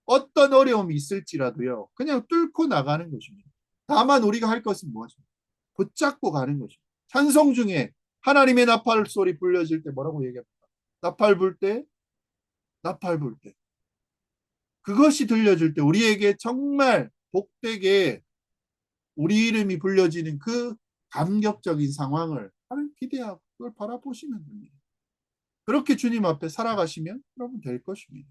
어떤 어려움이 있을지라도요, 그냥 뚫고 나가는 것입니다. 다만 우리가 할 것은 무엇입니까? 붙잡고 가는 것입니다. 찬송 중에 하나님의 나팔 소리 불려질 때 뭐라고 얘기합니까? 나팔 불 때, 나팔 불 때. 그것이 들려줄 때 우리에게 정말 복되게 우리 이름이 불려지는 그 감격적인 상황을 기대하고 그걸 바라보시면 됩니다. 그렇게 주님 앞에 살아가시면 여러분 될 것입니다.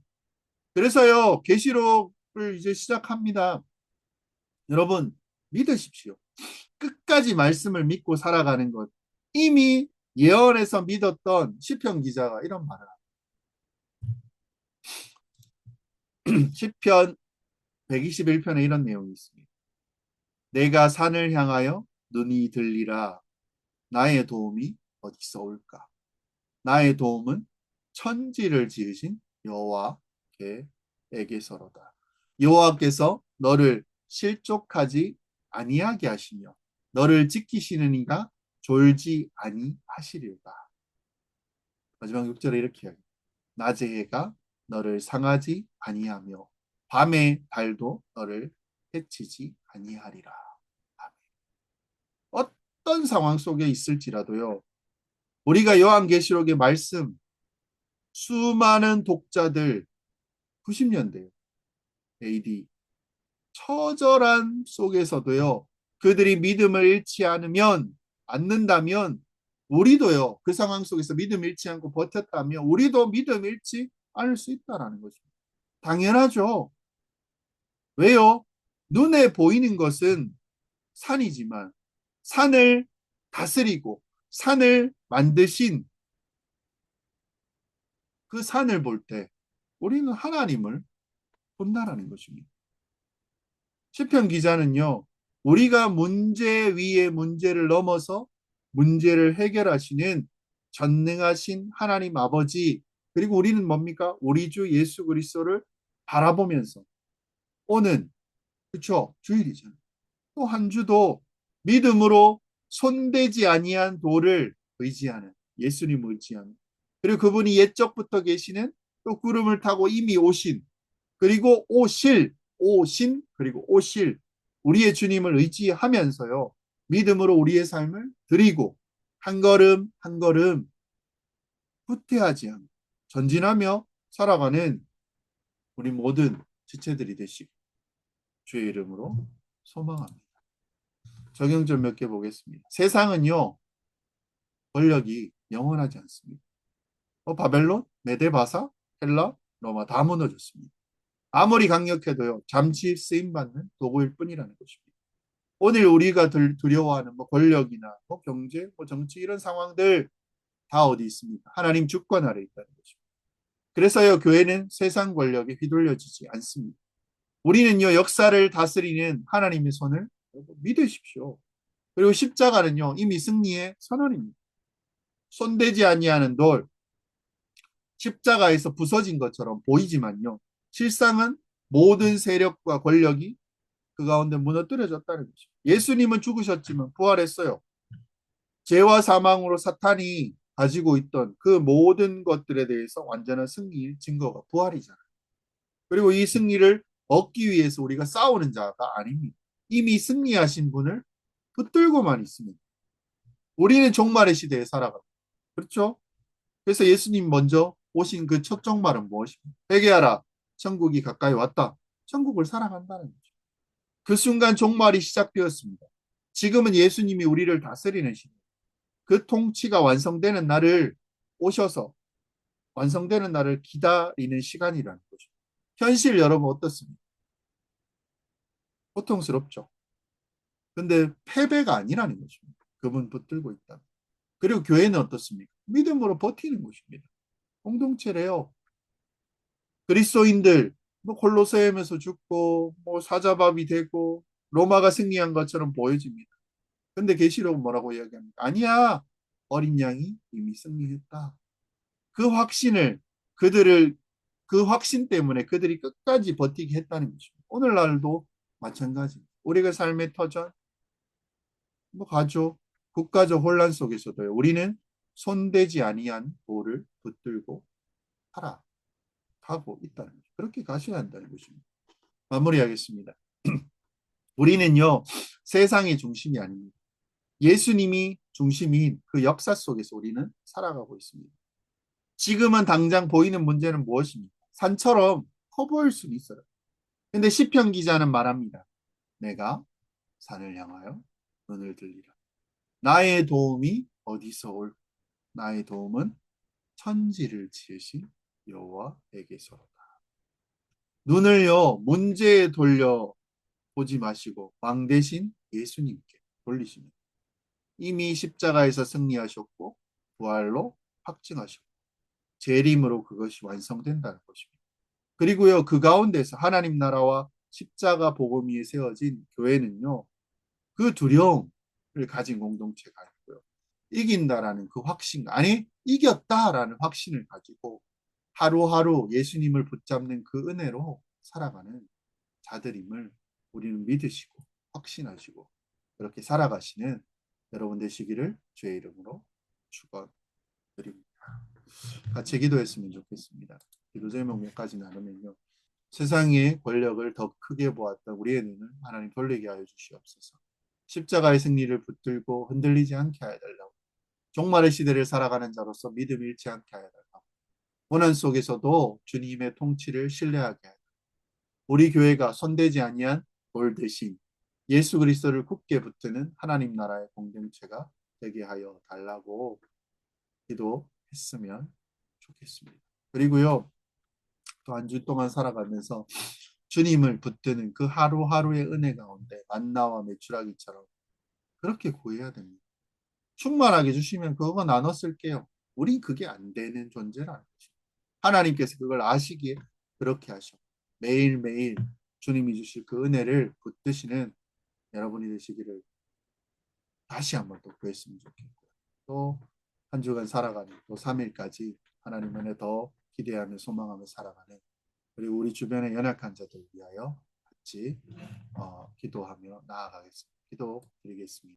그래서요, 계시록을 이제 시작합니다. 여러분 믿으십시오. 끝까지 말씀을 믿고 살아가는 것. 이미 예언에서 믿었던 시편 기자가 이런 말을 합니다. 시편 121편에 이런 내용이 있습니다. 내가 산을 향하여 눈이 들리라. 나의 도움이 어디서 올까? 나의 도움은 천지를 지으신 여호와께서로다. 여호와께서 너를 실족하지 아니하게 하시며 너를 지키시는 이가 졸지 아니하시리로다. 마지막 6절에 이렇게 이야기합니다. 낮의 해가 너를 상하지 아니하며 밤의 달도 너를 해치지 아니하리라. 어떤 상황 속에 있을지라도요. 우리가 요한계시록의 말씀 수많은 독자들 90년대 AD 처절한 속에서도요. 그들이 믿음을 잃지 않는다면 우리도요. 그 상황 속에서 믿음 잃지 않고 버텼다면 우리도 믿음 잃지 않을 수 있다라는 거죠. 당연하죠. 왜요? 눈에 보이는 것은 산이지만 산을 다스리고 산을 만드신 그 산을 볼 때 우리는 하나님을 본다라는 것입니다. 시편 기자는요, 우리가 문제 위에 문제를 넘어서 문제를 해결하시는 전능하신 하나님 아버지, 그리고 우리는 뭡니까? 우리 주 예수 그리스도를 바라보면서 오는, 그쵸? 주일이잖아요. 또 한 주도 믿음으로 손대지 아니한 돌을 의지하는, 예수님을 의지하는, 그리고 그분이 옛적부터 계시는 또 구름을 타고 이미 오신, 그리고 오신, 그리고 오실 우리의 주님을 의지하면서요. 믿음으로 우리의 삶을 드리고 한 걸음 한 걸음 후퇴하지 않고 전진하며 살아가는 우리 모든 지체들이 되시고 주의 이름으로 소망합니다. 적용점 몇 개 보겠습니다. 세상은요. 권력이 영원하지 않습니다. 바벨론, 메데바사, 헬라, 로마 다 무너졌습니다. 아무리 강력해도요. 잠시 쓰임받는 도구일 뿐이라는 것입니다. 오늘 우리가 두려워하는 권력이나 경제, 정치 이런 상황들 다 어디 있습니까? 하나님 주권 아래 있다는 것입니다. 그래서요. 교회는 세상 권력에 휘둘려지지 않습니다. 우리는요. 역사를 다스리는 하나님의 손을 믿으십시오. 그리고 십자가는요. 이미 승리의 선언입니다. 손대지 아니하는 돌, 십자가에서 부서진 것처럼 보이지만요. 실상은 모든 세력과 권력이 그 가운데 무너뜨려졌다는 것이죠. 예수님은 죽으셨지만 부활했어요. 죄와 사망으로 사탄이 가지고 있던 그 모든 것들에 대해서 완전한 승리의 증거가 부활이잖아요. 그리고 이 승리를 얻기 위해서 우리가 싸우는 자가 아닙니다. 이미 승리하신 분을 붙들고만 있습니다. 우리는 종말의 시대에 살아갑니다. 그렇죠? 그래서 예수님 먼저 오신 그 첫 종말은 무엇입니까? 회개하라. 천국이 가까이 왔다. 천국을 살아간다는 거죠. 그 순간 종말이 시작되었습니다. 지금은 예수님이 우리를 다스리는 시대. 그 통치가 완성되는 날을 오셔서 완성되는 날을 기다리는 시간이라는 거죠. 현실 여러분 어떻습니까? 고통스럽죠. 근데 패배가 아니라는 것입니다. 그분 붙들고 있다. 그리고 교회는 어떻습니까? 믿음으로 버티는 것입니다. 공동체래요. 그리스도인들 콜로세움에서 죽고 사자밥이 되고 로마가 승리한 것처럼 보여집니다. 근데 계시록은 뭐라고 이야기합니까? 아니야. 어린 양이 이미 승리했다. 그 확신을 그들을 그 확신 때문에 그들이 끝까지 버티게 했다는 것입니다. 오늘날도 마찬가지. 우리가 삶의 터전, 가족, 국가적 혼란 속에서도요. 우리는 손대지 아니한 돌을 붙들고 살아가고 있다는 거죠. 그렇게 가셔야 한다는 것입니다. 마무리하겠습니다. 우리는요. 세상의 중심이 아닙니다. 예수님이 중심인 그 역사 속에서 우리는 살아가고 있습니다. 지금은 당장 보이는 문제는 무엇입니까? 산처럼 커 보일 수는 있어요. 근데 시편 기자는 말합니다. 내가 산을 향하여 눈을 들리라. 나의 도움이 어디서 올? 나의 도움은 천지를 지으신 여호와에게서로다. 눈을요 문제에 돌려 보지 마시고 왕 대신 예수님께 돌리십니다. 이미 십자가에서 승리하셨고 부활로 확증하셨고 재림으로 그것이 완성된다는 것입니다. 그리고요 그 가운데서 하나님 나라와 십자가 복음 위에 세워진 교회는요 그 두려움을 가진 공동체가 아니고요 이긴다라는 그 확신, 아니 이겼다라는 확신을 가지고 하루하루 예수님을 붙잡는 그 은혜로 살아가는 자들임을 우리는 믿으시고 확신하시고 그렇게 살아가시는 여러분 되시기를 주의 이름으로 축원드립니다. 같이 기도했으면 좋겠습니다. 기도 제목 몇 가지 나누면요. 세상의 권력을 더 크게 보았던 우리의 눈을 하나님 돌리게 하여 주시옵소서. 십자가의 승리를 붙들고 흔들리지 않게 하여 달라고. 종말의 시대를 살아가는 자로서 믿음 잃지 않게 하여 달라고. 고난 속에서도 주님의 통치를 신뢰하게 하여 달라고. 우리 교회가 손대지 아니한 돌 대신 예수 그리스도를 굳게 붙드는 하나님 나라의 공동체가 되게 하여 달라고 기도했으면 좋겠습니다. 그리고요, 또 한 주 동안 살아가면서 주님을 붙드는 그 하루하루의 은혜 가운데 만나와 메추라기처럼 그렇게 구해야 됩니다. 충만하게 주시면 그거 나눠 쓸게요. 우린 그게 안 되는 존재라는 거죠. 하나님께서 그걸 아시기에 그렇게 하셔. 매일매일 주님이 주실 그 은혜를 붙드시는 여러분이 되시기를 다시 한번 또 구했으면 좋겠고요. 또 한 주간 살아가는 또 3일까지 하나님 은혜 더 기대하며 소망하며 살아가는 그리고 우리 주변의 연약한 자들 위하여 같이 기도하며 나아가겠습니다. 기도 드리겠습니다.